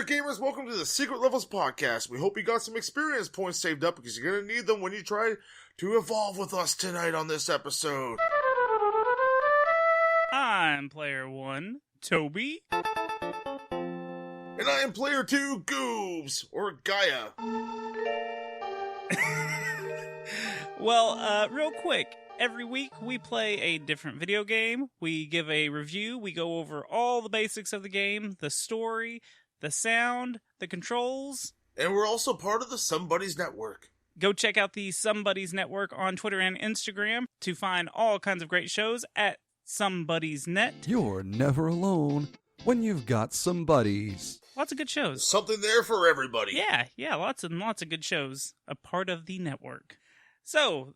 gamers, welcome to the Secret Levels Podcast. We hope you got some experience points saved up because you're going to need them when you try to evolve with us tonight on this episode. I'm Player 1, Toby. And I am Player 2, Goobs, or Gaia. Well, real quick, every week we play a different video game. We give a review. We go over all the basics of the game, the story, the sound, the controls. And we're also part of the Somebody's Network. Go check out the Somebody's Network on Twitter and Instagram to find all kinds of great shows at Somebody's Net. You're never alone when you've got some buddies. Lots of good shows. Something there for everybody. Yeah, lots and lots of good shows. A part of the network. So,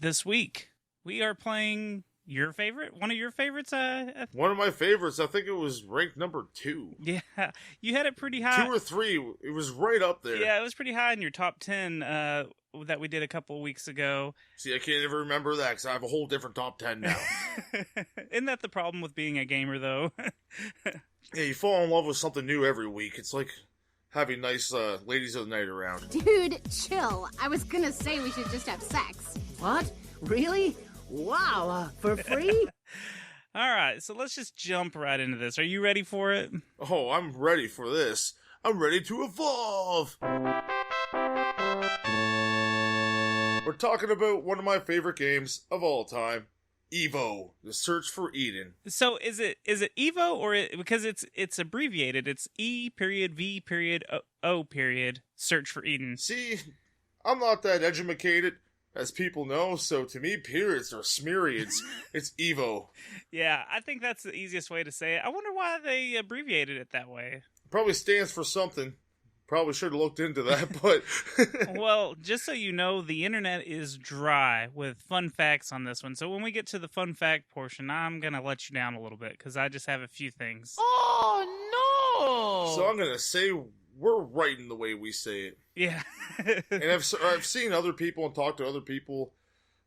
this week, we are playing your favorite? One of your favorites? One of my favorites. I think it was ranked number 2. Yeah, you had it pretty high. 2 or 3. It was right up there. Yeah, it was pretty high in your top 10 that we did a couple weeks ago. See, I can't even remember that because I have a whole different top 10 now. Isn't that the problem with being a gamer, though? Yeah, you fall in love with something new every week. It's like having nice ladies of the night around. Dude, chill. I was gonna say we should just have sex. What? Really? Wow, for free? All right, so let's just jump right into this. Are you ready for it? Oh, I'm ready for this. I'm ready to evolve! We're talking about one of my favorite games of all time, E.v.o, The Search for Eden. So is it E.v.o or because it's abbreviated, it's E.V.O. Search for Eden. See, I'm not that educated, as people know, so to me, periods are smearids. It's E.v.o. Yeah, I think that's the easiest way to say it. I wonder why they abbreviated it that way. Probably stands for something. Probably should have looked into that, but... Well, just so you know, the internet is dry with fun facts on this one. So when we get to the fun fact portion, I'm going to let you down a little bit, because I just have a few things. Oh, no! So I'm going to say we're right in the way we say it. Yeah. And I've seen other people and talked to other people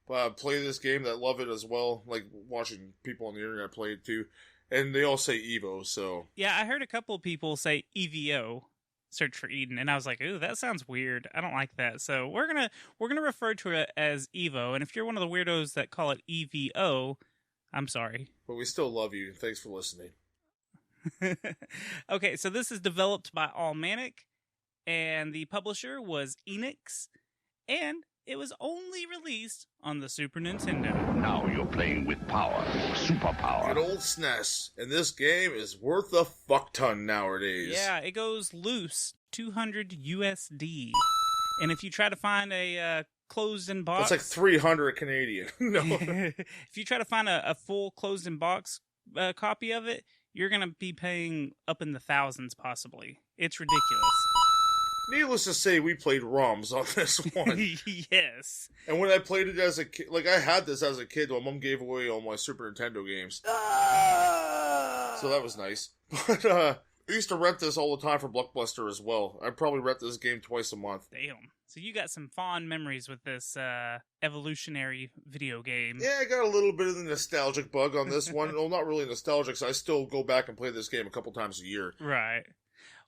play this game that love it as well, like watching people on the internet play it too, and they all say E.v.o, so... Yeah, I heard a couple of people say E.v.o, Search for Eden, and I was like, ooh, that sounds weird. I don't like that. So we're gonna refer to it as E.v.o, and if you're one of the weirdos that call it E.v.o, I'm sorry. But we still love you. Thanks for listening. Okay, so this is developed by Allmanic, and the publisher was Enix, and it was only released on the Super Nintendo. Now you're playing with power, superpower. Good old Snes. And this game is worth a fuck ton nowadays. Yeah, it goes loose, 200 USD. And if you try to find a closed-in box... That's like 300 Canadian. No. If you try to find a full closed-in box copy of it, you're going to be paying up in the thousands, possibly. It's ridiculous. Needless to say, we played ROMs on this one. Yes. And when I played it as a kid, like I had this as a kid, my mom gave away all my Super Nintendo games. So that was nice. But I used to rent this all the time for Blockbuster as well. I'd probably rent this game twice a month. Damn. So you got some fond memories with this evolutionary video game. Yeah, I got a little bit of the nostalgic bug on this one. Well, not really nostalgic, so I still go back and play this game a couple times a year. Right.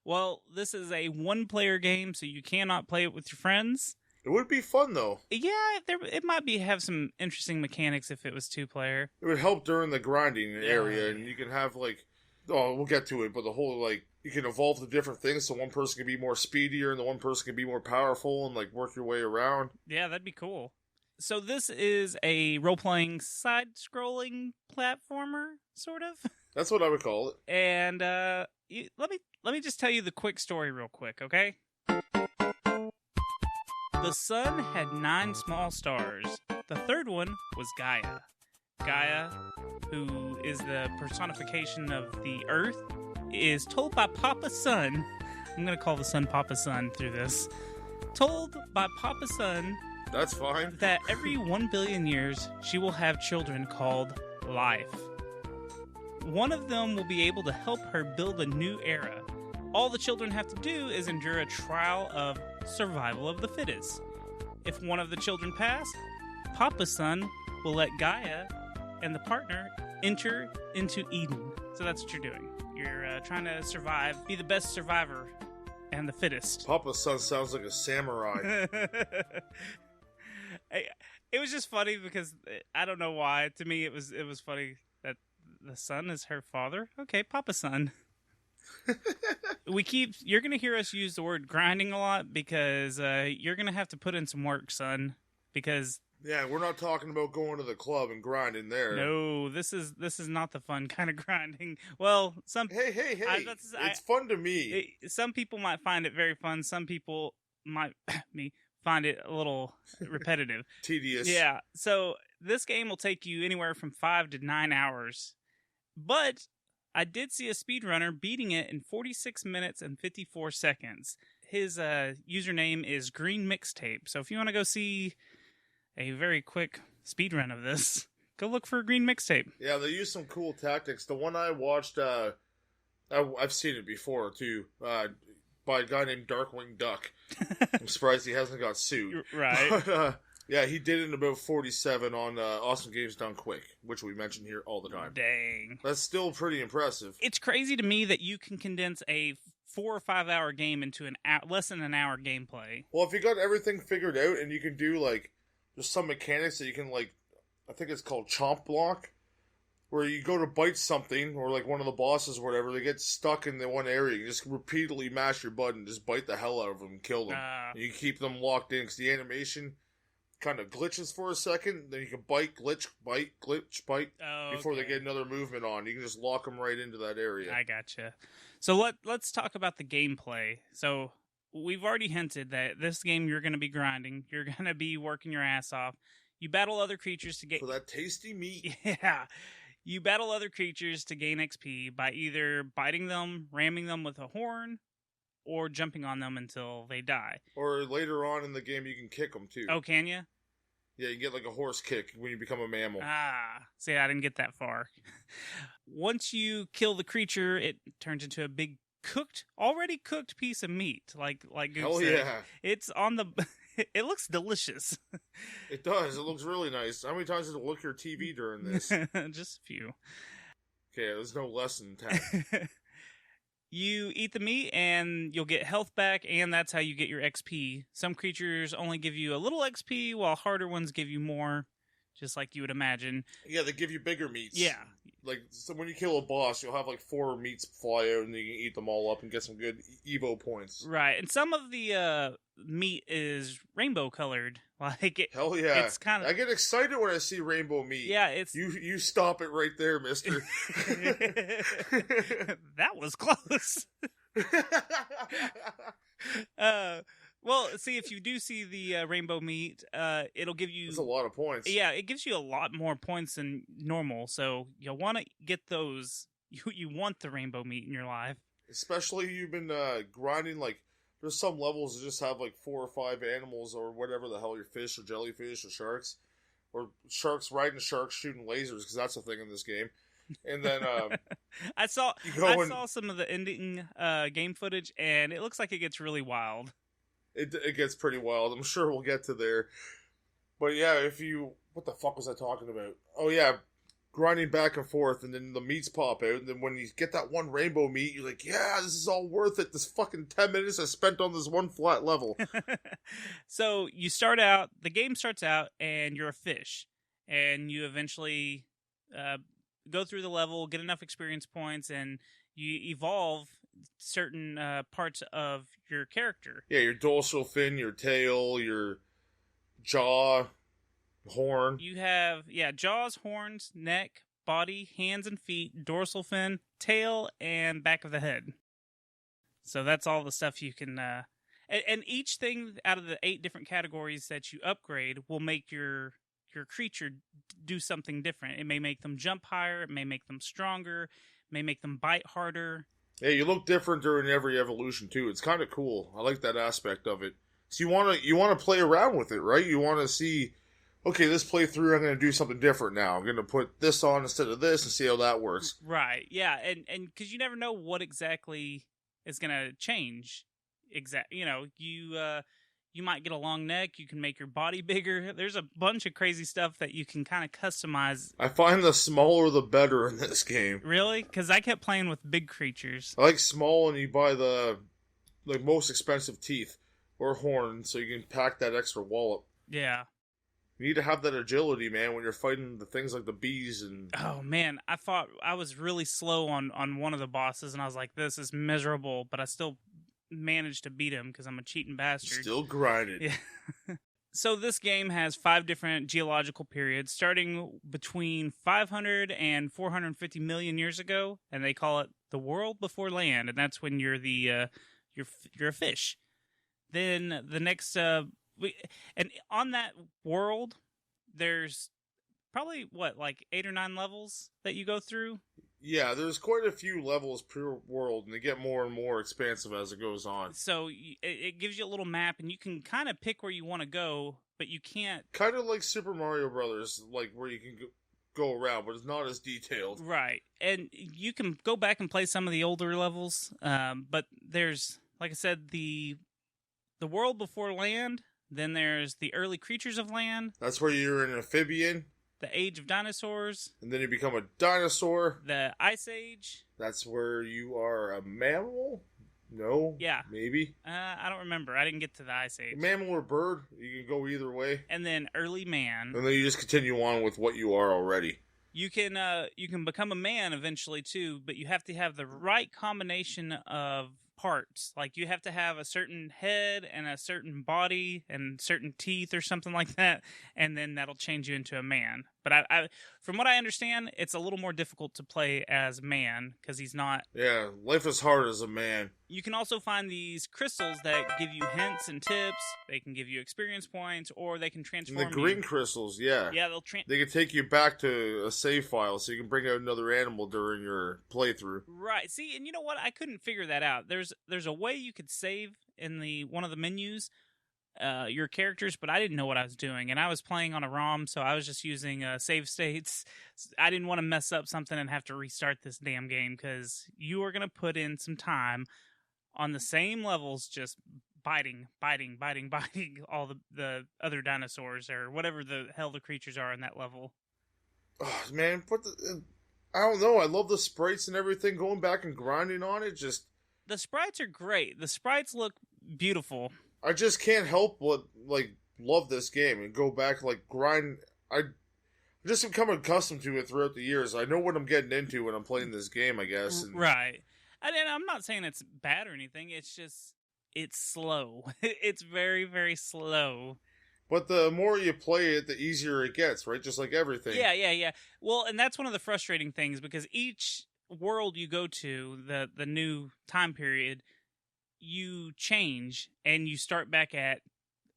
Well, this is a one-player game, so you cannot play it with your friends. It would be fun, though. Yeah, it might have some interesting mechanics if it was two-player. It would help during the grinding area, and you can have, like... Oh, we'll get to it, but the whole, like... You can evolve the different things, so one person can be more speedier, and the one person can be more powerful, and, like, work your way around. Yeah, that'd be cool. So this is a role-playing, side-scrolling platformer, sort of? That's what I would call it. And, let me just tell you the quick story real quick, okay? The sun had 9 small stars. The third one was Gaia. Gaia, who is the personification of the Earth, is told by Papa Sun, I'm going to call the sun Papa Sun through this, told by Papa Sun That's fine. that every 1 billion years she will have children called life. One of them will be able to help her build a new era. All the children have to do is endure a trial of survival of the fittest. If one of the children pass, Papa Sun will let Gaia and the partner enter into Eden. So that's what you're doing. You're trying to survive, be the best survivor and the fittest. Papa's son sounds like a samurai. It was just funny because I don't know why. To me, it was funny that the son is her father. Okay, Papa's son. You're going to hear us use the word grinding a lot because you're going to have to put in some work, son, because yeah, we're not talking about going to the club and grinding there. no, this is not the fun kind of grinding. Well, Hey, it's fun to me. Some people might find it very fun. Some people might find it a little repetitive. Tedious. Yeah, so this game will take you anywhere from 5 to 9 hours, but I did see a speedrunner beating it in 46 minutes and 54 seconds. His username is Green Mixtape. So if you want to go see a very quick speedrun of this, go look for Green Mixtape. Yeah, they use some cool tactics. The one I watched, I've seen it before, too, by a guy named Darkwing Duck. I'm surprised he hasn't got sued. Right. But, yeah, he did it in about 47 on Awesome Games Done Quick, which we mention here all the time. Dang. That's still pretty impressive. It's crazy to me that you can condense a 4 or 5 hour game into less than an hour gameplay. Well, if you got everything figured out and you can do, like, there's some mechanics that you can, like, I think it's called chomp block, where you go to bite something, or, like, one of the bosses or whatever, they get stuck in the one area. You just repeatedly mash your button, just bite the hell out of them and kill them. And you keep them locked in, because the animation kind of glitches for a second, then you can bite, glitch, bite, before they get another movement on. You can just lock them right into that area. I gotcha. So let's talk about the gameplay. So we've already hinted that this game you're going to be grinding, you're going to be working your ass off. You battle other creatures to get... For that tasty meat. Yeah. You battle other creatures to gain XP by either biting them, ramming them with a horn, or jumping on them until they die. Or later on in the game, you can kick them, too. Oh, can you? Yeah, you get like a horse kick when you become a mammal. See, I didn't get that far. Once you kill the creature, it turns into a big already cooked piece of meat. Like Goop Hell said. yeah. It's on the... It looks delicious. It does. It looks really nice. How many times did you look at your TV during this? Just a few. Okay, there's no lesson tag. You eat the meat and you'll get health back, and that's how you get your XP. Some creatures only give you a little XP, while harder ones give you more, just like you would imagine. Yeah, they give you bigger meats. Yeah. Like, so when you kill a boss, you'll have like 4 meats fly out, and you can eat them all up and get some good E.v.o points. Right, and some of the meat is rainbow colored. Like Hell yeah! It's kind of... I get excited when I see rainbow meat. Yeah, it's... You stop it right there, mister. That was close. Well, see, if you do see the rainbow meat, it'll give you... That's a lot of points. Yeah, it gives you a lot more points than normal, so you'll want to get those. You want the rainbow meat in your life. Especially you've been grinding, like, there's some levels that just have, like, 4 or 5 animals or whatever the hell, your fish or jellyfish or sharks. Or sharks riding sharks shooting lasers, because that's a thing in this game. And then I saw some of the ending game footage, and it looks like it gets really wild. It gets pretty wild. I'm sure we'll get to there. But yeah, what the fuck was I talking about? Oh yeah, grinding back and forth, and then the meats pop out, and then when you get that one rainbow meat, you're like, yeah, this is all worth it. This fucking 10 minutes I spent on this one flat level. So the game starts out, and you're a fish, and you eventually go through the level, get enough experience points, and you evolve certain parts of your character. Yeah, your dorsal fin, your tail, your jaw, horn. You have, jaws, horns, neck, body, hands and feet, dorsal fin, tail, and back of the head. So that's all the stuff you can... And each thing out of the 8 different categories that you upgrade will make your creature do something different. It may make them jump higher, it may make them stronger, it may make them bite harder. Yeah, you look different during every evolution too. It's kind of cool. I like that aspect of it. So you want to play around with it, right? You want to see, okay, this playthrough I'm going to do something different now. I'm going to put this on instead of this and see how that works. Right. Yeah, and because you never know what exactly is going to change. You You might get a long neck. You can make your body bigger. There's a bunch of crazy stuff that you can kind of customize. I find the smaller the better in this game. Really? Because I kept playing with big creatures. I like small, and you buy the most expensive teeth or horn, so you can pack that extra wallop. Yeah. You need to have that agility, man, when you're fighting the things like the bees and... Oh, man. I thought I was really slow on one of the bosses, and I was like, this is miserable, but I still managed to beat him because I'm a cheating bastard. Still grinding. Yeah. So this game has 5 different geological periods, starting between 500 and 450 million years ago, and they call it the world before land, and that's when you're you're a fish. Then the next... and on that world, there's probably, 8 or 9 levels that you go through? Yeah, there's quite a few levels per world, and they get more and more expansive as it goes on. So it gives you a little map, and you can kind of pick where you want to go, but you can't... Kind of like Super Mario Brothers, like where you can go around, but it's not as detailed. Right, and you can go back and play some of the older levels, but there's, like I said, the world before land... Then there's the early creatures of land. That's where you're an amphibian. The age of dinosaurs. And then you become a dinosaur. The ice age. That's where you are a mammal? No? Yeah. Maybe? I don't remember. I didn't get to the ice age. A mammal or bird. You can go either way. And then early man. And then you just continue on with what you are already. You can become a man eventually too, but you have to have the right combination of parts. Like you have to have a certain head and a certain body and certain teeth or something like that, and then that'll change you into a man. But I from what I understand, it's a little more difficult to play as man because he's not... Yeah, life is hard as a man. You can also find these crystals that give you hints and tips. They can give you experience points, or they can transform And the green crystals, yeah. Yeah, they can take you back to a save file so you can bring out another animal during your playthrough. Right. See, and you know what? I couldn't figure that out. There's a way you could save in one of the menus your characters, but I didn't know what I was doing, and I was playing on a ROM, so I was just using save states. I didn't want to mess up something and have to restart this damn game because you are going to put in some time on the same levels, just biting all the other dinosaurs or whatever the hell the creatures are in that level. Oh, man, I don't know. I love the sprites and everything. Going back and grinding on it, just... The sprites are great. The sprites look beautiful. I just can't help but, love this game and go back, grind. I just become accustomed to it throughout the years. I know what I'm getting into when I'm playing this game, I guess. And... Right. And I'm not saying it's bad or anything. It's just, it's slow. It's very, very slow. But the more you play it, the easier it gets, right? Just like everything. Yeah. Well, and that's one of the frustrating things because each world you go to, the new time period, you change and you start back at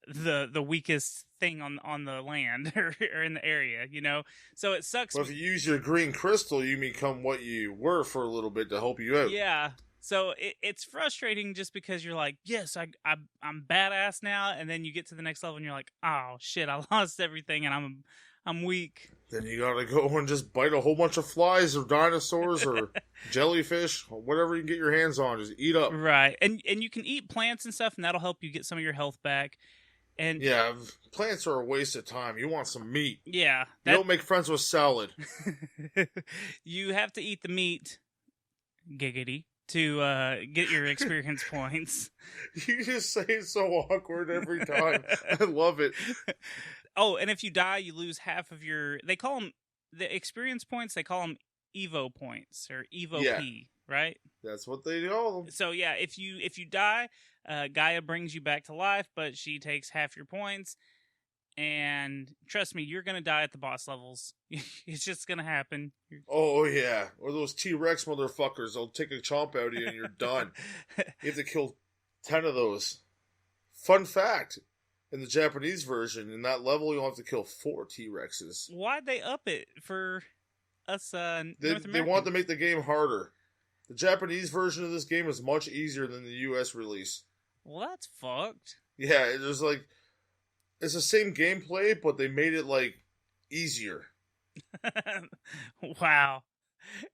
the weakest thing on the land or in the area, you know? So it sucks. But if you use your green crystal, you become what you were for a little bit to help you out. Yeah. So it's frustrating just because you're like, yes, I'm badass now, and then you get to the next level and you're like, oh shit, I lost everything and I'm weak. Then you gotta go and just bite a whole bunch of flies or dinosaurs or jellyfish, or whatever you can get your hands on. Just eat up. Right. And you can eat plants and stuff, and that'll help you get some of your health back. And yeah, plants are a waste of time. You want some meat. Yeah. You don't make friends with salad. You have to eat the meat, giggity, to get your experience points. You just say it so awkward every time. I love it. Oh, and if you die, you lose half of your... They call them... The experience points, they call them E.v.o points, or E.v.o.P, yeah. Right? That's what they call them. So, yeah, if you die, Gaia brings you back to life, but she takes half your points. And trust me, you're going to die at the boss levels. It's just going to happen. Oh, yeah. Or those T-Rex motherfuckers. They'll take a chomp out of you and you're done. You have to kill 10 of those. Fun fact. In the Japanese version, in that level, you'll have to kill 4 T-Rexes. Why'd they up it for us North Americans? They want to make the game harder. The Japanese version of this game is much easier than the US release. Well, that's fucked. Yeah, it's the same gameplay, but they made it, easier. Wow.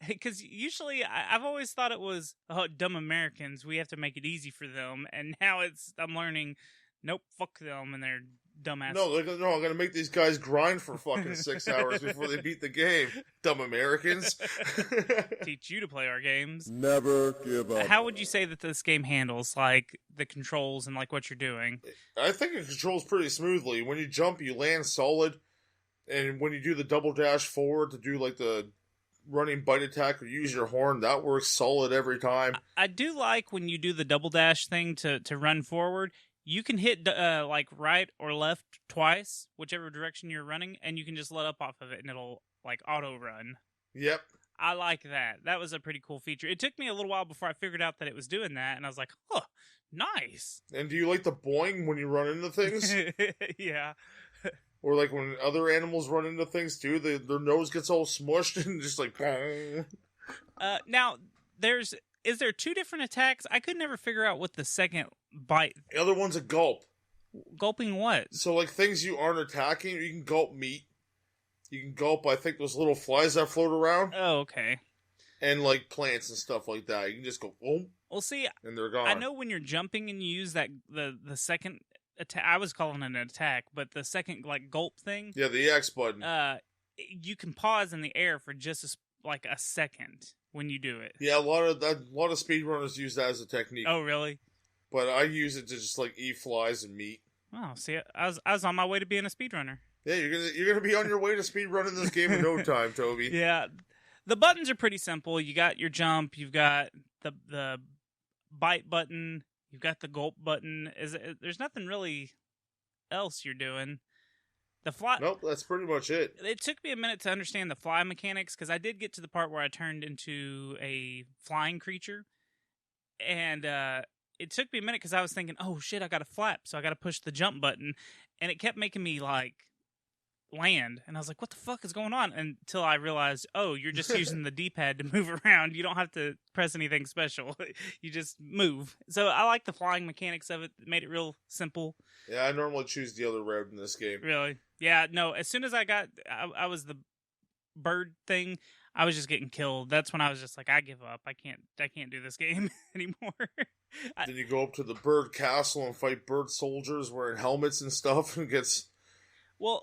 Because usually, I've always thought it was, dumb Americans, we have to make it easy for them. And now I'm learning... nope, fuck them and their dumbass. No, I'm going to make these guys grind for fucking 6 hours before they beat the game. Dumb Americans. Teach you to play our games. Never give up. How would you say that this game handles, like, the controls and, like, what you're doing? I think it controls pretty smoothly. When you jump, you land solid. And when you do the double dash forward to do, like, the running bite attack or use your horn, that works solid every time. I do like when you do the double dash thing to run forward. You can hit like right or left twice, whichever direction you're running, and you can just let up off of it, and it'll like auto run. Yep. I like that. That was a pretty cool feature. It took me a little while before I figured out that it was doing that, and I was like, "Huh, nice." And do you like the boing when you run into things? Yeah. Or like when other animals run into things too, their nose gets all smushed and just like. Boing. Now, is there 2 different attacks? I could never figure out what the second bite. The other one's a gulp. Gulping what? So like things you aren't attacking, you can gulp meat. You can gulp, I think, those little flies that float around. Oh, okay. And like plants and stuff like that. You can just go, boom. Well, see, And they're gone. I know when you're jumping and you use that the second attack. I was calling it an attack, but the second like gulp thing. Yeah, the X button. You can pause in the air for just like a second when you do it. Yeah, a lot of speedrunners use that as a technique. Oh, really? But I use it to just like eat flies and meat. Oh, see, I was on my way to being a speedrunner. Yeah, you're gonna be on your way to speedrunning this game in no time, Toby. Yeah, the buttons are pretty simple. You got your jump. You've got the bite button. You've got the gulp button. There's nothing really else you're doing. The fly. Nope, that's pretty much it. It took me a minute to understand the fly mechanics because I did get to the part where I turned into a flying creature, and it took me a minute because I was thinking, "Oh shit, I got to flap, so I got to push the jump button," and it kept making me like land, and I was like, "What the fuck is going on?" Until I realized, "Oh, you're just using the D-pad to move around. You don't have to press anything special. You just move." So I like the flying mechanics of it. It made it real simple. Yeah, I normally choose the other route in this game. Really? Yeah. No. As soon as I was the bird thing, I was just getting killed. That's when I was just like, I give up. I can't do this game anymore. Then you go up to the bird castle and fight bird soldiers wearing helmets and stuff, and it gets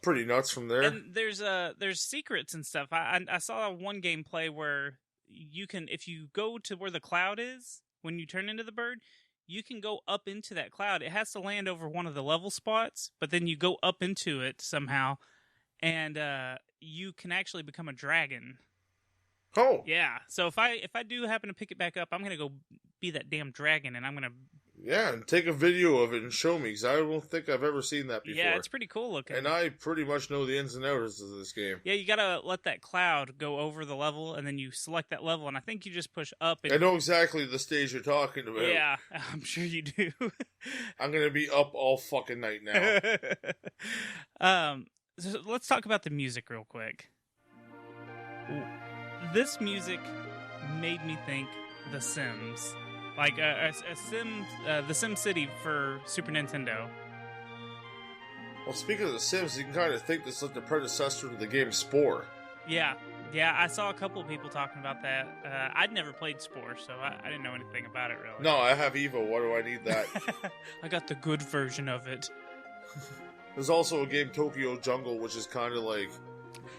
pretty nuts from there. And there's secrets and stuff. I saw one gameplay where you can, if you go to where the cloud is when you turn into the bird, you can go up into that cloud. It has to land over one of the level spots, but then you go up into it somehow, and you can actually become a dragon. Oh. Yeah. So if I do happen to pick it back up, I'm gonna go be that damn dragon, and I'm gonna. Yeah, and take a video of it and show me, because I don't think I've ever seen that before. Yeah, it's pretty cool looking. And I pretty much know the ins and outs of this game. Yeah, you gotta let that cloud go over the level, and then you select that level, and I think you just push up. And... I know exactly the stage you're talking about. Yeah, I'm sure you do. I'm gonna be up all fucking night now. So let's talk about the music real quick. This music made me think The Sims. Like the Sim City for Super Nintendo. Well, speaking of The Sims, you can kind of think this is like the predecessor to the game Spore. Yeah, I saw a couple of people talking about that. I'd never played Spore, so I didn't know anything about it, really. No, I have E.v.o. Why do I need that? I got the good version of it. There's also a game, Tokyo Jungle, which is kind of like...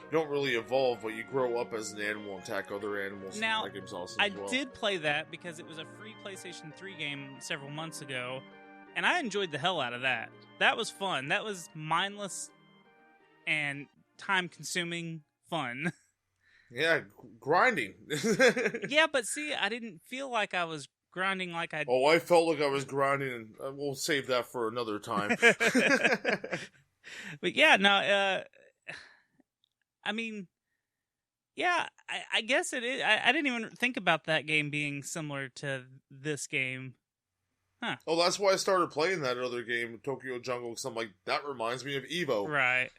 You don't really evolve, but you grow up as an animal and attack other animals. Now, that game's awesome I as well. did play that because it was a free PlayStation 3 game several months ago, and I enjoyed the hell out of that. That was fun. That was mindless and time-consuming fun. Yeah, grinding. Yeah, but see, I didn't feel like I was grinding like I... Oh, I felt like I was grinding, and we'll save that for another time. But yeah, no, I mean, yeah, I guess it is. I didn't even think about that game being similar to this game. Huh. Oh, that's why I started playing that other game, Tokyo Jungle, because I'm like, that reminds me of E.v.o. Right.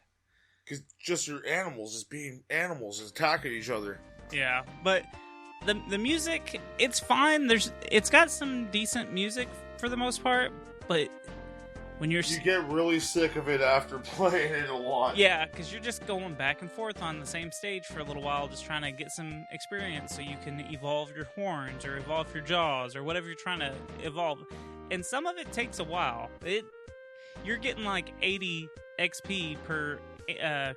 Because just your animals, just being animals, just attacking each other. Yeah, but the music, it's fine. It's got some decent music for the most part, but when you get really sick of it after playing it a lot. Yeah, because you're just going back and forth on the same stage for a little while, just trying to get some experience so you can evolve your horns or evolve your jaws or whatever you're trying to evolve. And some of it takes a while. you're getting like 80 XP per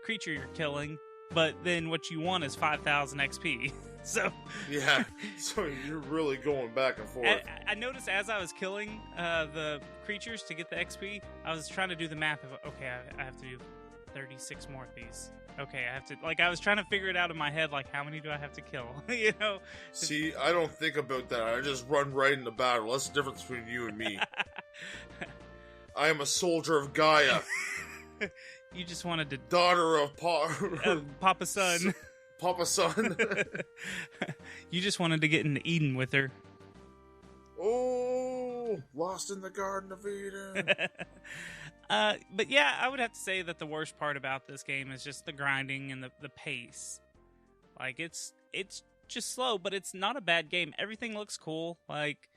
creature you're killing, but then what you want is 5,000 XP. So Yeah, so you're really going back and forth. I noticed as I was killing the creatures to get the XP, I was trying to do the math of, okay, I have to do 36 more of these. Okay, I have to, like, I was trying to figure it out in my head, like, how many do I have to kill? You know? See, I don't think about that. I just run right into battle. That's the difference between you and me. I am a soldier of Gaia. You just wanted to... Daughter of Papa's son. Papa's son. You just wanted to get into Eden with her. Oh, lost in the Garden of Eden. But yeah, I would have to say that the worst part about this game is just the grinding and the pace. Like, it's just slow, but it's not a bad game. Everything looks cool. Like,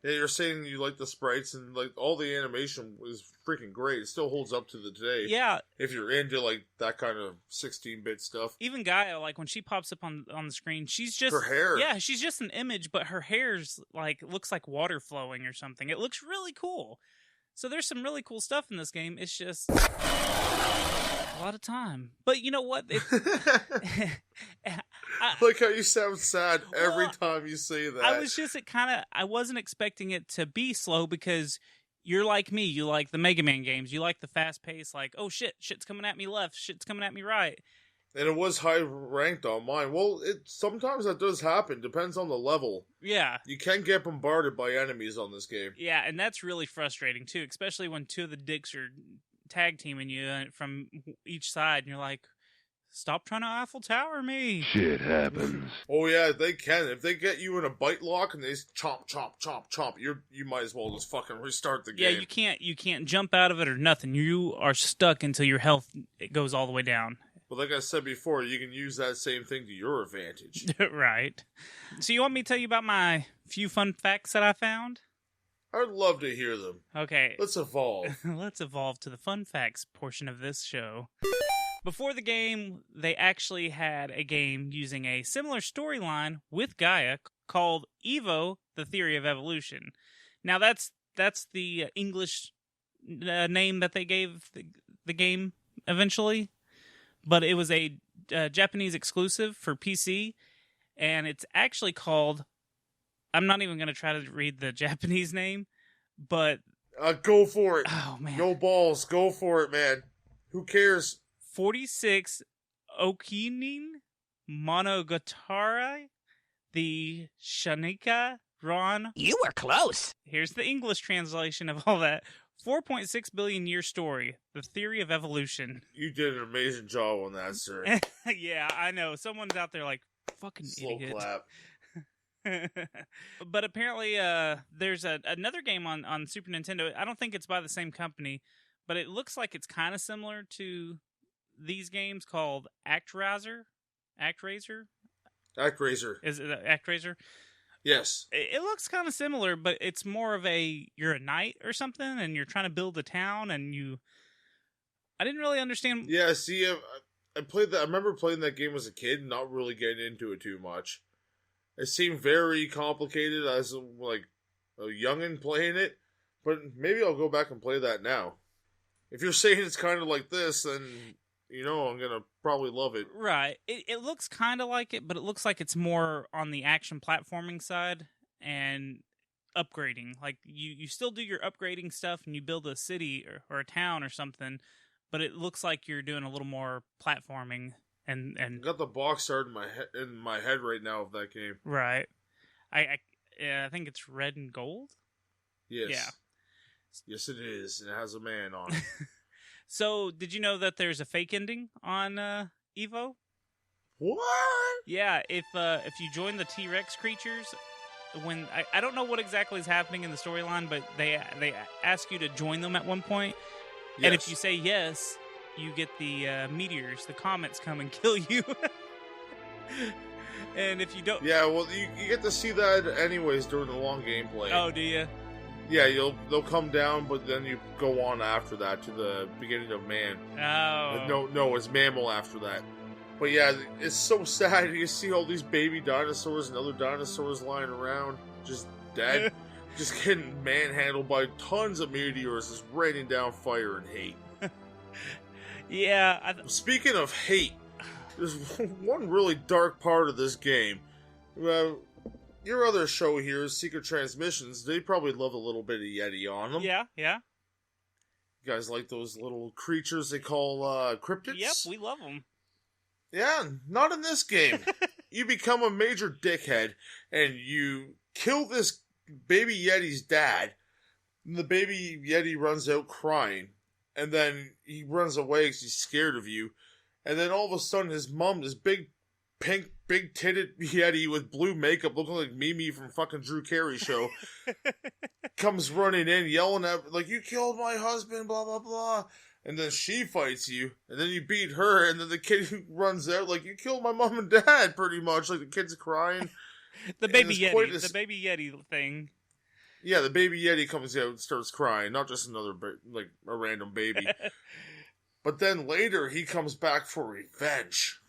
yeah, you're saying you like the sprites and like all the animation was freaking great. It still holds up to the day. yeah, If you're into like that kind of 16-bit stuff. even Gaia, like when she pops up on the screen, she's just Her hair. Yeah, she's just an image, but her hair's like looks like water flowing or something. It looks really cool. So there's some really cool stuff in this game. It's just a lot of time. But you know what? Like how you sound sad every Well, time you say that. I wasn't expecting it to be slow because you're like me. You like the Mega Man games. You like the fast pace, like, oh shit's coming at me left, shit's coming at me right. And it was high ranked on mine. Well, sometimes that does happen. Depends on the level. Yeah. You can get bombarded by enemies on this game. Yeah, and that's really frustrating too, especially when two of the dicks are tag teaming you from each side, and you're like, stop trying to Eiffel Tower me. Shit happens. Oh yeah, they can. If they get you in a bite lock and they chomp, chomp, chomp, chomp, you might as well just fucking restart the game. Yeah, you can't jump out of it or nothing. You are stuck until your health goes all the way down. But like I said before, you can use that same thing to your advantage. Right. So you want me to tell you about my few fun facts that I found? I'd love to hear them. Okay. Let's evolve. Let's evolve to the fun facts portion of this show. Before the game, they actually had a game using a similar storyline with Gaia called E.v.o, The Theory of Evolution. Now, that's the English name that they gave the game eventually, but it was a Japanese exclusive for PC, and it's actually called... I'm not even going to try to read the Japanese name, but... Go for it. Oh, man. No balls. Go for it, man. Who cares? 46 Okinin Monogatari, the Shanika Ron. You were close. Here's the English translation of all that. 4.6 billion year story, the theory of evolution. You did an amazing job on that, sir. Yeah, I know. Someone's out there like, fucking Slow idiot. clap. But apparently there's another game on Super Nintendo. I don't think it's by the same company, but it looks like it's kind of similar to these games called ActRaiser. ActRaiser? ActRaiser. Is it ActRaiser? Yes. It looks kind of similar, but it's more of you're a knight or something, and you're trying to build a town, and I didn't really understand. Yeah, see, I played that. I remember playing that game as a kid and not really getting into it too much. It seemed very complicated as a youngin' playing it, but maybe I'll go back and play that now. If you're saying it's kind of like this, then I'm gonna probably love it. Right. It looks kind of like it, but it looks like it's more on the action platforming side and upgrading. Like you still do your upgrading stuff and you build a city or a town or something, but it looks like you're doing a little more platforming. And I got the box art in my head right now of that game. Right. I think it's red and gold. Yes. Yeah. Yes, it is. And it has a man on it. So, did you know that there's a fake ending on E.v.o? What? Yeah. If you join the T-Rex creatures, when I don't know what exactly is happening in the storyline, but they ask you to join them at one point, Yes. and if you say yes, you get the meteors, the comets come and kill you. And if you don't... Yeah, well, you get to see that anyways during the long gameplay. Oh, do you? Yeah, they'll come down, but then you go on after that to the beginning of man. Oh. No, it's mammal after that. But yeah, it's so sad. You see all these baby dinosaurs and other dinosaurs lying around, just dead. just getting manhandled by tons of meteors, just raining down fire and hate. Yeah. Speaking of hate, there's one really dark part of this game. Your other show here, Secret Transmissions, they probably love a little bit of Yeti on them. Yeah. You guys like those little creatures they call cryptids? Yep, we love them. Yeah, not in this game. You become a major dickhead, and you kill this baby Yeti's dad, and the baby Yeti runs out crying, and then he runs away because he's scared of you, and then all of a sudden his mom, this big, pink, big-titted Yeti with blue makeup looking like Mimi from fucking Drew Carey show, comes running in, yelling at, like, you killed my husband, blah, blah, blah. And then she fights you, and then you beat her, and then the kid runs out, like, you killed my mom and dad, pretty much. Like, the kid's crying. The baby Yeti thing. Yeah, the baby Yeti comes out and starts crying, not just another, like, a random baby. But then later, he comes back for revenge.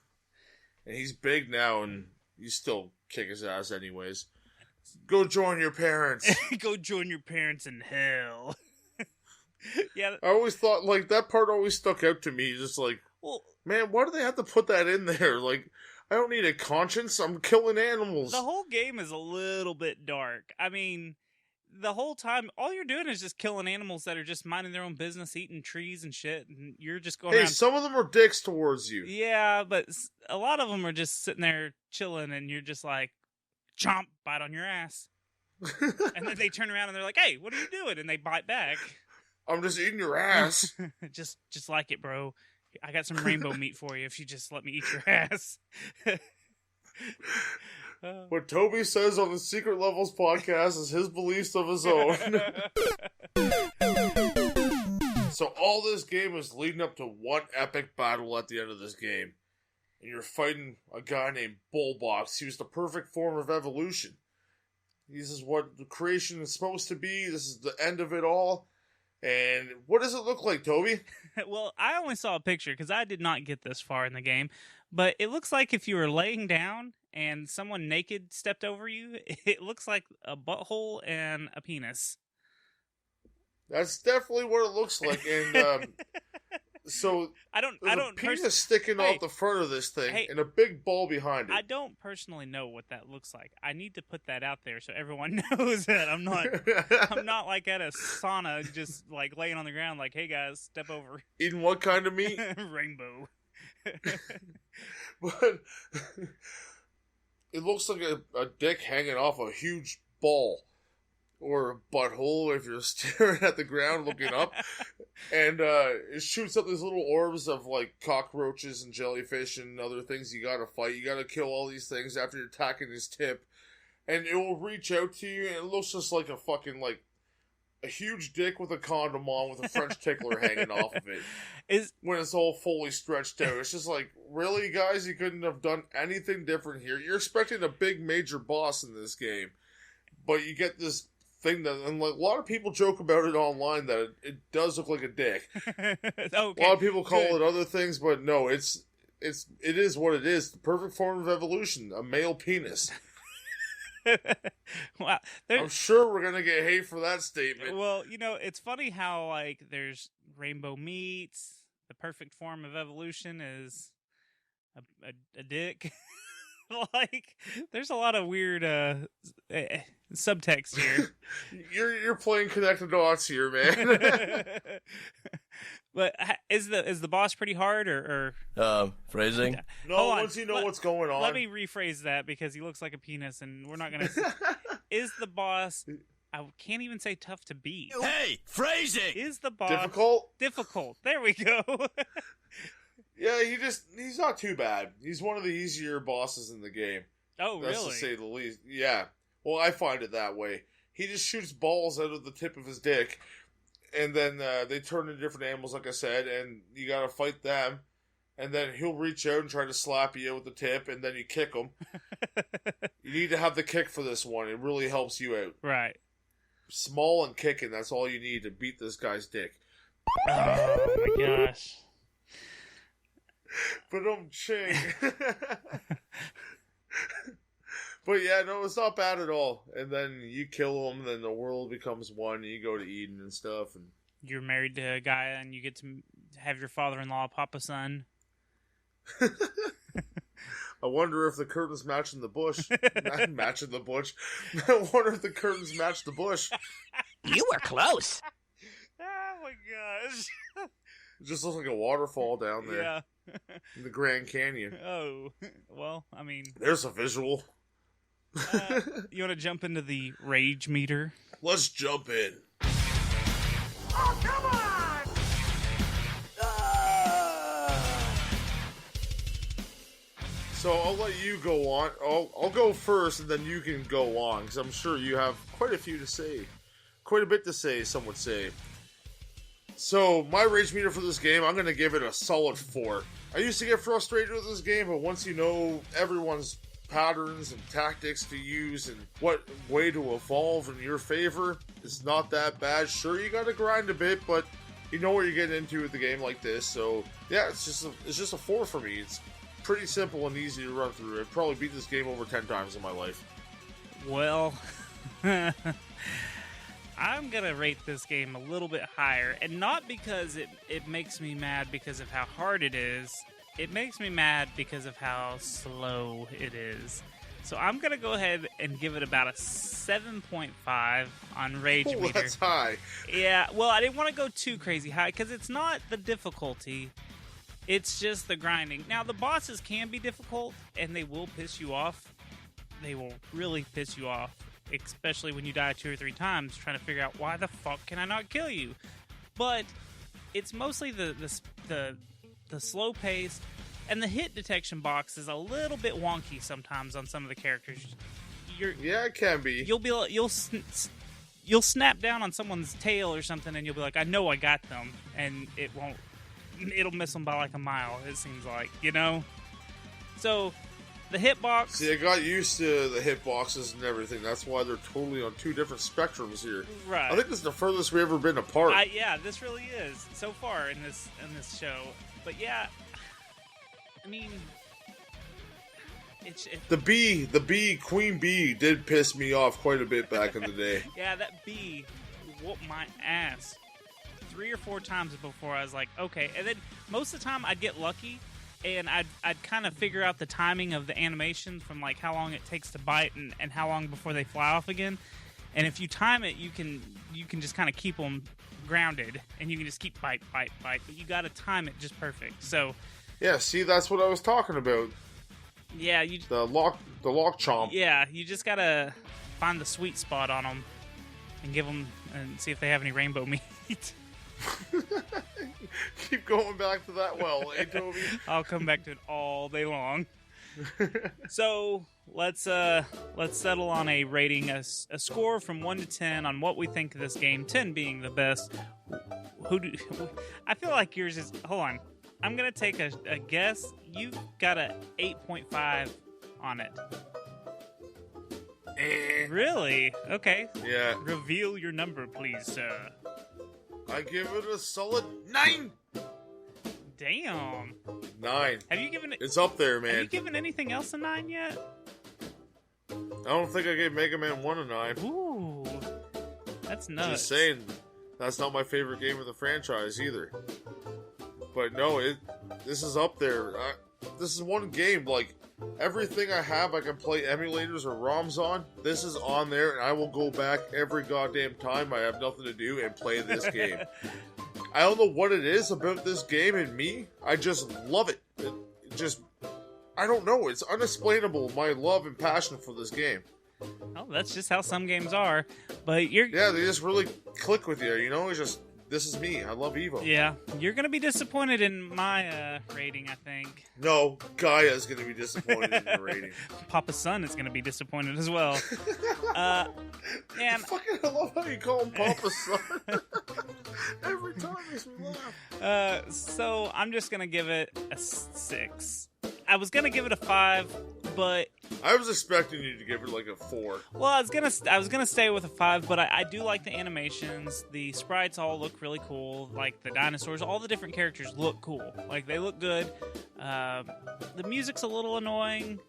And he's big now, and you still kick his ass anyways. Go join your parents. Go join your parents in hell. Yeah. I always thought, like, that part always stuck out to me. Just like, well, man, why do they have to put that in there? Like, I don't need a conscience. I'm killing animals. The whole game is a little bit dark. I mean, the whole time, all you're doing is just killing animals that are just minding their own business, eating trees and shit, and you're just going around. Some of them are dicks towards you. Yeah, but a lot of them are just sitting there chilling, and you're just like, chomp, bite on your ass. And then they turn around and they're like, hey, what are you doing? And they bite back. I'm just eating your ass. just like it, bro. I got some rainbow meat for you if you just let me eat your ass. What Toby says on the Secret Levels podcast is his beliefs of his own. So all this game is leading up to one epic battle at the end of this game. And you're fighting a guy named Bullbox, who's the perfect form of evolution. This is what the creation is supposed to be. This is the end of it all. And what does it look like, Toby? Well, I only saw a picture because I did not get this far in the game. But it looks like if you were laying down and someone naked stepped over you, it looks like a butthole and a penis. That's definitely what it looks like. And so I don't penis sticking off the front of this thing and a big ball behind it. I don't personally know what that looks like. I need to put that out there so everyone knows that I'm not like at a sauna just like laying on the ground like, hey guys, step over. Eating what kind of meat? Rainbow. But it looks like a dick hanging off a huge ball. Or a butthole if you're staring at the ground looking up. And it shoots up these little orbs of like cockroaches and jellyfish and other things you gotta fight. You gotta kill all these things after you're attacking his tip. And it will reach out to you and it looks just like a fucking like a huge dick with a condom on with a French tickler hanging off of it. When it's all fully stretched out. It's just like, really guys, you couldn't have done anything different here. You're expecting a big major boss in this game. But you get this thing that, and like a lot of people joke about it online that it does look like a dick. Okay, a lot of people call it other things, but no, it is what it is. The perfect form of evolution, a male penis. Wow, I'm sure we're gonna get hate for that statement. Well, you know, it's funny how like there's rainbow meats. The perfect form of evolution is a dick. Like, there's a lot of weird subtext here. You're playing connected dots here, man. But is the boss pretty hard or phrasing? No, once you know what's going on. Let me rephrase that because he looks like a penis, and we're not gonna. Is the boss? I can't even say tough to beat. Hey, phrasing. Is the boss difficult? There we go. Yeah, he's not too bad. He's one of the easier bosses in the game. Oh, really? That's to say the least. Yeah. Well, I find it that way. He just shoots balls out of the tip of his dick, and then they turn into different animals, like I said, and you gotta fight them, and then he'll reach out and try to slap you with the tip, and then you kick him. You need to have the kick for this one. It really helps you out. Right. Small and kicking, that's all you need to beat this guy's dick. Oh, my gosh. But I'm ching. But yeah, no, it's not bad at all. And then you kill him, then the world becomes one, and you go to Eden and stuff. And You're married to a guy, and you get to have your father-in-law pop a son. I wonder if the curtains match in the bush. Matching the bush. I wonder if the curtains match the bush. You were close. Oh my gosh. It just looks like a waterfall down there Yeah. in the Grand Canyon. Oh, well, I mean... There's a visual. You want to jump into the rage meter? Let's jump in. Oh, come on! So I'll let you go on. I'll go first, and then you can go on, because I'm sure you have quite a few to say. Quite a bit to say, some would say. So, my rage meter for this game, I'm going to give it a solid 4. I used to get frustrated with this game, but once you know everyone's patterns and tactics to use and what way to evolve in your favor, it's not that bad. Sure, you got to grind a bit, but you know what you're getting into with a game like this. So, yeah, it's just a 4 for me. It's pretty simple and easy to run through. I've probably beat this game over 10 times in my life. Well, I'm going to rate this game a little bit higher, and not because it makes me mad because of how hard it is. It makes me mad because of how slow it is. So I'm going to go ahead and give it about a 7.5 on Rage Meter. That's high. Yeah, well, I didn't want to go too crazy high because it's not the difficulty. It's just the grinding. Now, the bosses can be difficult, and they will piss you off. They will really piss you off, especially when you die 2 or 3 times trying to figure out why the fuck can I not kill you. But it's mostly the slow pace, and the hit detection box is a little bit wonky sometimes on some of the characters. Yeah, it can be. You'll snap down on someone's tail or something, and you'll be like, I know I got them, and it'll miss them by like a mile, it seems like, you know? So, the hitbox... See, I got used to the hitboxes and everything. That's why they're totally on 2 different spectrums here. Right. I think this is the furthest we've ever been apart. Yeah, this really is, so far in this show. But yeah, I mean... Queen Bee did piss me off quite a bit back in the day. Yeah, that bee whooped my ass 3 or 4 times before I was like, okay. And then most of the time I'd get lucky, and I'd kind of figure out the timing of the animation from like how long it takes to bite and how long before they fly off again. And if you time it, you can just kind of keep them grounded, and you can just keep bite. But you got to time it just perfect. So yeah, see, that's what I was talking about. Yeah, the lock chomp. Yeah, you just gotta find the sweet spot on them and give them and see if they have any rainbow meat. Keep going back to that well, eh, Toby? I'll come back to it all day long. So let's settle on a rating, a score from 1 to 10 on what we think of this game. 10 being the best. I feel like yours is. Hold on, I'm gonna take a guess. You've got a 8.5 on it. Really? Okay. Yeah. Reveal your number, please, sir. I give it a solid 9. Damn. 9. Have you given it? It's up there, man. Have you given anything else a 9 yet? I don't think I gave Mega Man 1 a 9. Ooh, that's nuts. Just saying, that's not my favorite game of the franchise either. But no, this is up there. This is one game, like, everything I have I can play emulators or ROMs on, this is on there, and I will go back every goddamn time I have nothing to do and play this game. I don't know what it is about this game and me, I just love it. It just, I don't know, it's unexplainable, my love and passion for this game. Oh, that's just how some games are, but you're... Yeah, they just really click with you, you know, it's just... This is me. I love E.v.o. Yeah, you're going to be disappointed in my rating, I think. No, Gaia's going to be disappointed in the rating. Papa's son is going to be disappointed as well. Man, I love how you call him Papa's son. Every time makes me laugh. So I'm just going to give it a 6. I was going to give it a 5, but... I was expecting you to give it like a 4. Well, I was gonna stay with a 5, but I do like the animations. The sprites all look really cool. Like the dinosaurs, all the different characters look cool. Like they look good. The music's a little annoying.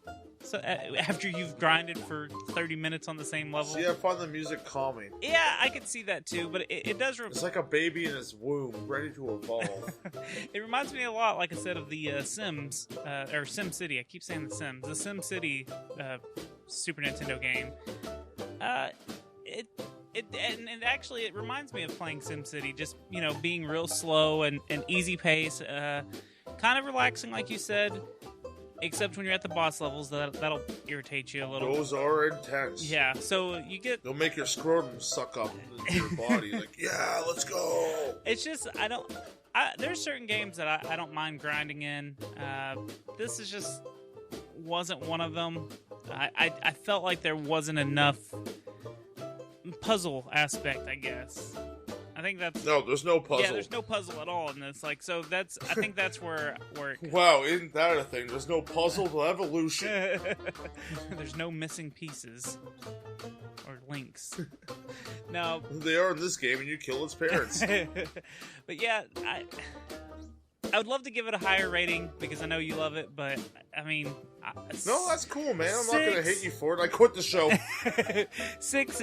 So after you've grinded for 30 minutes on the same level. See, I find the music calming. Yeah, I could see that too, but it does... It's like a baby in its womb, ready to evolve. It reminds me a lot, like I said, of the Sims, or Sim City. I keep saying the Sims. The Sim City Super Nintendo game. And actually, it reminds me of playing Sim City, just, being real slow and easy pace, kind of relaxing, like you said, except when you're at the boss levels, that'll irritate you a little. Those are intense. Yeah, so you get... They'll make your scrotum suck up into your body, like, yeah, let's go! It's just, there's certain games that I don't mind grinding in. This is just wasn't one of them. I felt like there wasn't enough puzzle aspect, I guess. I think that's... No, there's no puzzle. Yeah, there's no puzzle at all in this. I think that's where it... Wow, isn't that a thing? There's no puzzle to evolution. There's no missing pieces. Or links. No. They are in this game, and you kill its parents. But yeah, I would love to give it a higher rating, because I know you love it, but, I mean... No, that's cool, man. I'm not going to hate you for it. I quit the show. 6...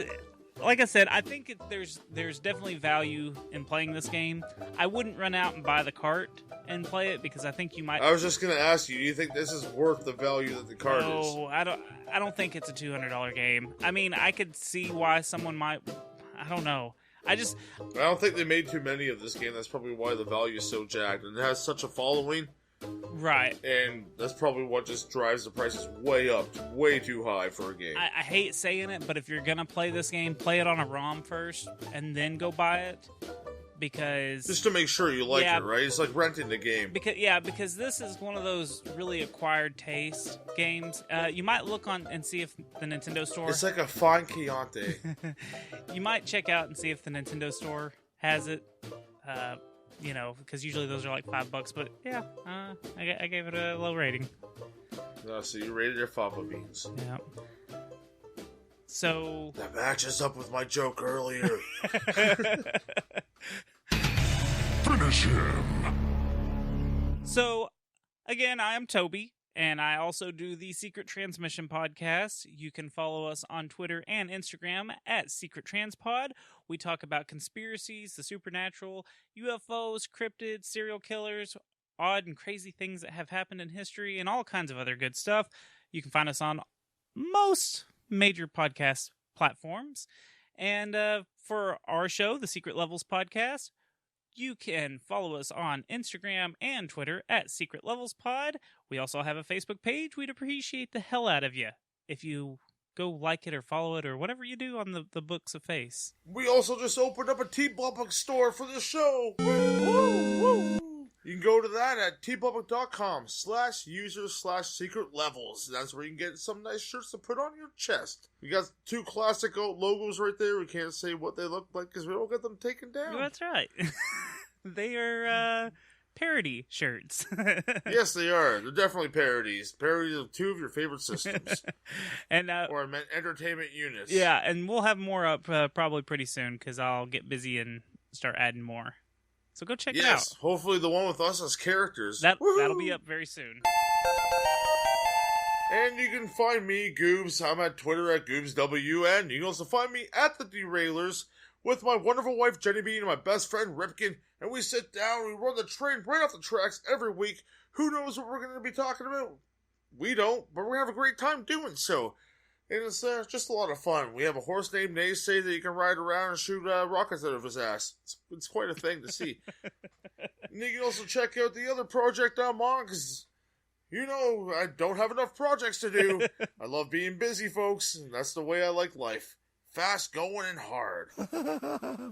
Like I said, I think there's definitely value in playing this game. I wouldn't run out and buy the cart and play it, because I think you might... I was just going to ask you, do you think this is worth the value that the cart is? No, I don't think it's a $200 game. I mean, I could see why someone might... I don't know. I don't think they made too many of this game. That's probably why the value is so jacked. And it has such a following. Right. And that's probably what just drives the prices way up, way too high for a game. I hate saying it, but if you're going to play this game, play it on a ROM first, and then go buy it. Because... Just to make sure you like it, right? It's like renting the game. Because this is one of those really acquired taste games. You might look on and see if the Nintendo Store... It's like a fine Chianti. You might check out and see if the Nintendo Store has it. Because usually those are like $5, but yeah, I gave it a low rating. So you rated your fava beans. Yeah. So... That matches up with my joke earlier. Finish him! So, again, I am Toby, and I also do the Secret Transmission podcast. You can follow us on Twitter and Instagram at Secret Transpod. We talk about conspiracies, the supernatural, UFOs, cryptids, serial killers, odd and crazy things that have happened in history, and all kinds of other good stuff. You can find us on most major podcast platforms. And for our show, the Secret Levels podcast, you can follow us on Instagram and Twitter at Secret Levels Pod. We also have a Facebook page. We'd appreciate the hell out of you if you go like it or follow it or whatever you do on the books of face. We also just opened up a TeePublic store for the show. Woo, woo. You can go to that at teepublic.com/user/secret levels. That's where you can get some nice shirts to put on your chest. We got 2 classic logos right there. We can't say what they look like because we don't get them taken down. That's right. They are parody shirts. Yes, they are. They're definitely parodies. Parodies of 2 of your favorite systems. And or entertainment units. Yeah, and we'll have more up probably pretty soon because I'll get busy and start adding more. So go check it out. Yes, hopefully the one with us as characters. That'll be up very soon. And you can find me, Goobs. I'm at Twitter at GoobsWN. You can also find me at The Derailers with my wonderful wife, Jenny B, and my best friend, Ripkin. And we sit down, we run the train right off the tracks every week. Who knows what we're going to be talking about? We don't, but we're going to have a great time doing so. And it's just a lot of fun. We have a horse named Naysay that you can ride around and shoot rockets out of his ass. It's quite a thing to see. And you can also check out the other project I'm on, because, I don't have enough projects to do. I love being busy, folks, and that's the way I like life. Fast going and hard.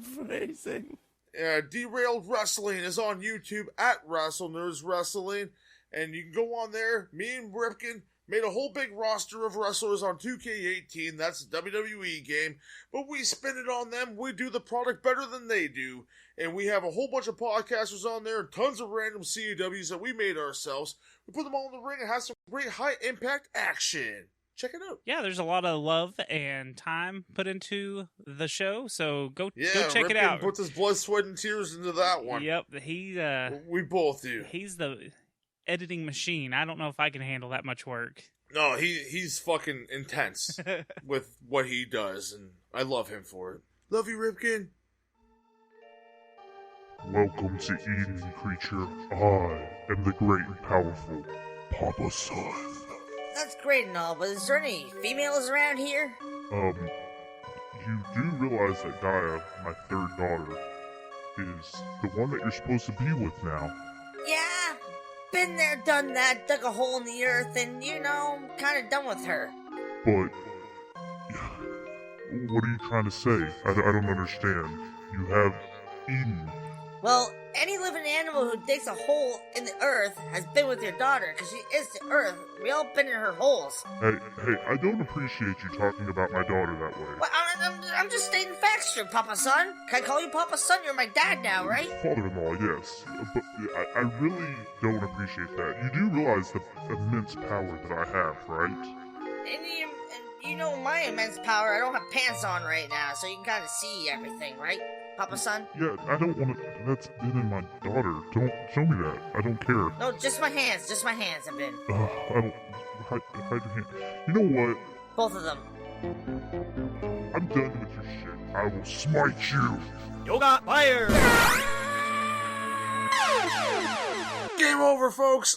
Phrasing. Derailed Wrestling is on YouTube at Wrestle Nerds Wrestling, and you can go on there. Me and Ripkin made a whole big roster of wrestlers on 2K18. That's a WWE game. But we spin it on them. We do the product better than they do. And we have a whole bunch of podcasters on there and tons of random CAWs that we made ourselves. We put them all in the ring and have some great high-impact action. Check it out. Yeah, there's a lot of love and time put into the show. So go check Ripken it out. Puts his blood, sweat, and tears into that one. Yep. We both do. He's the editing machine. I don't know if I can handle that much work. No, he's fucking intense with what he does, and I love him for it. Love you, Ripkin. Welcome to Eden, creature. I am the great and powerful Papa Sun. That's great and all, but is there any females around here? You do realize that Gaia, my third daughter, is the one that you're supposed to be with now. Yeah, been there, done that, dug a hole in the earth, and, kind of done with her. But, what are you trying to say? I don't understand. You have Eden. Well, any living animal who digs a hole in the earth has been with your daughter, because she is the earth. We all been in her holes. Hey, I don't appreciate you talking about my daughter that way. Well, I'm just stating facts here, Papa Son. Can I call you Papa Son? You're my dad now, right? Father-in-law, yes. But I really don't appreciate that. You do realize the immense power that I have, right? And you know my immense power. I don't have pants on right now, so you can kind of see everything, right, Papa Son? Yeah, I don't want to... That's been in my daughter. Don't show me that. I don't care. No, just my hands. Just my hands have been. I don't... Hide your hand. You know what? Both of them. I'm done with your shit. I will smite you. Yoga fire! Game over, folks.